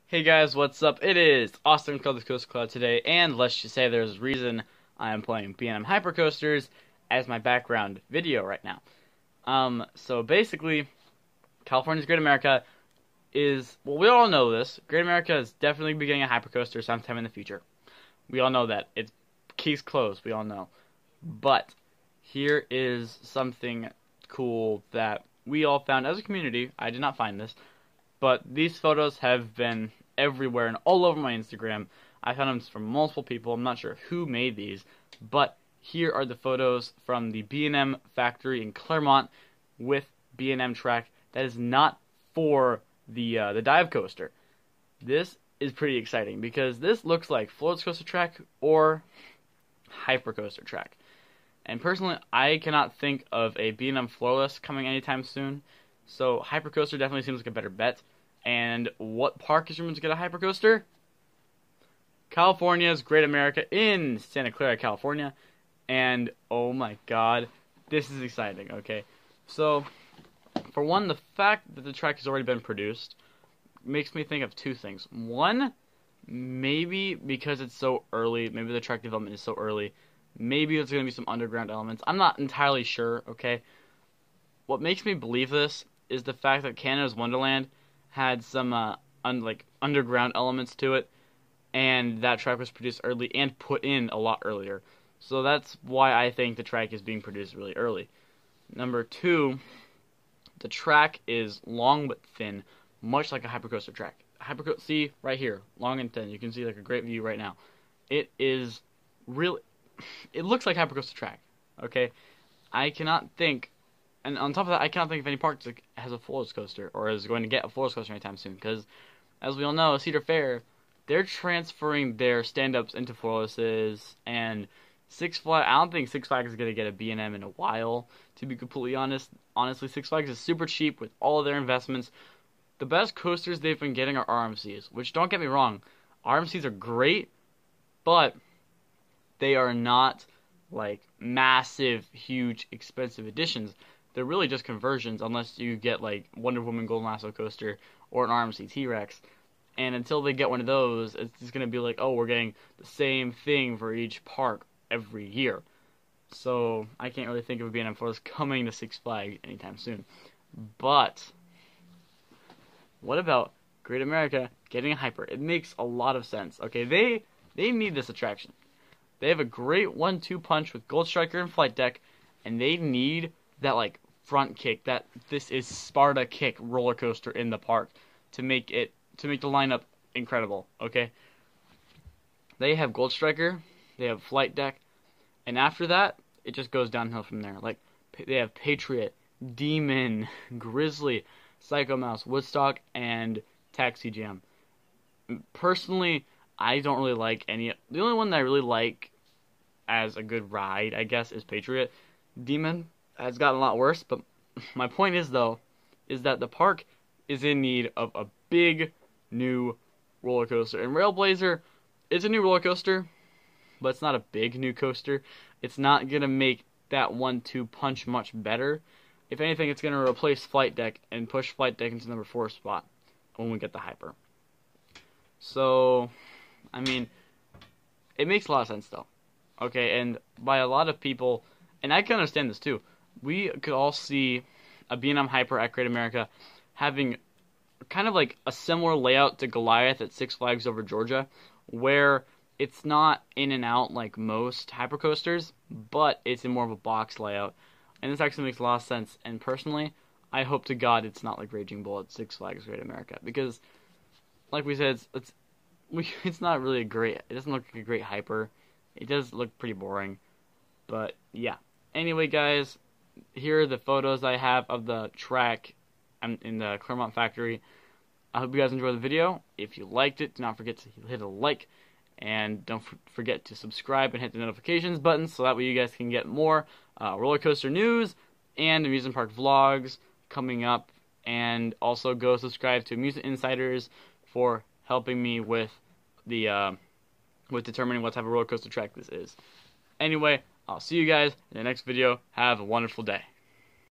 Hey guys, what's up? It is Austin Cloud the Coast Cloud today, and let's just say there's a reason I am playing B&M Hypercoasters as my background video right now. So basically, California's Great America is, well, we all know this. Great America is definitely beginning a hypercoaster sometime in the future. We all know that. It's case closed, we all know. But here is something cool that we all found as a community. I did not find this. But these photos have been everywhere and all over my Instagram. I found them from multiple people. I'm not sure who made these, but here are the photos from the B&M factory in Claremont with B&M track that is not for the dive coaster. This is pretty exciting because this looks like float coaster track or hypercoaster track. And personally, I cannot think of a B&M floorless coming anytime soon. So hypercoaster definitely seems like a better bet. And what park is rumored to get a hypercoaster? California's Great America in Santa Clara, California. And oh my god, this is exciting, okay? So, for one, the fact that the track has already been produced makes me think of two things. One, maybe because it's so early, maybe the track development is so early, maybe there's going to be some underground elements. I'm not entirely sure, okay? What makes me believe this is the fact that Canada's Wonderland had some underground elements to it, and that track was produced early and put in a lot earlier. So that's why I think the track is being produced really early. Number two, the track is long but thin, much like a hypercoaster track. See right here, long and thin. You can see like a great view right now. It is really, it looks like hypercoaster track. Okay, I cannot think. And on top of that, I cannot think of any park that has a floorless coaster or is going to get a floorless coaster anytime soon. Because, as we all know, Cedar Fair, they're transferring their stand-ups into floorlesses. And Six Flags, I don't think Six Flags is going to get a B&M in a while, to be completely honest. Honestly, Six Flags is super cheap with all of their investments. The best coasters they've been getting are RMCs, which, don't get me wrong, RMCs are great, but they are not, like, massive, huge, expensive additions. They're really just conversions unless you get like Wonder Woman Golden Lasso Coaster or an RMC T-Rex. And until they get one of those, it's just going to be like, oh, we're getting the same thing for each park every year. So I can't really think of a B&M Floorless coming to Six Flags anytime soon. But what about Great America getting a hyper? It makes a lot of sense. Okay, they need this attraction. They have a great 1-2 punch with Gold Striker and Flight Deck, and they need that like front kick, that this is Sparta kick roller coaster in the park to make the lineup incredible. Okay, they have Gold Striker, they have Flight Deck, and after that it just goes downhill from there. Like they have Patriot, Demon, Grizzly, Psycho Mouse, Woodstock, and Taxi Jam. Personally, I don't really like any. The only one that I really like as a good ride, I guess, is Patriot. Demon has gotten a lot worse, but my point is, though, is that the park is in need of a big new roller coaster. And Railblazer is a new roller coaster, but it's not a big new coaster. It's not going to make that 1-2 punch much better. If anything, it's going to replace Flight Deck and push Flight Deck into number 4 spot when we get the hyper. So, I mean, it makes a lot of sense, though. Okay, and by a lot of people, and I can understand this, too. We could all see a B&M Hyper at Great America having kind of like a similar layout to Goliath at Six Flags Over Georgia, where it's not in and out like most hypercoasters, but it's in more of a box layout. And this actually makes a lot of sense. And personally, I hope to God it's not like Raging Bull at Six Flags Great America, because, like we said, it's not really it doesn't look like a great hyper. It does look pretty boring, but yeah. Anyway, guys, here are the photos I have of the track in the Claremont factory. I hope you guys enjoyed the video. If you liked it, do not forget to hit a like, and don't forget to subscribe and hit the notifications button so that way you guys can get more roller coaster news and amusement park vlogs coming up. And also go subscribe to Amusement Insiders for helping me with the with determining what type of roller coaster track this is. Anyway, I'll see you guys in the next video. Have a wonderful day.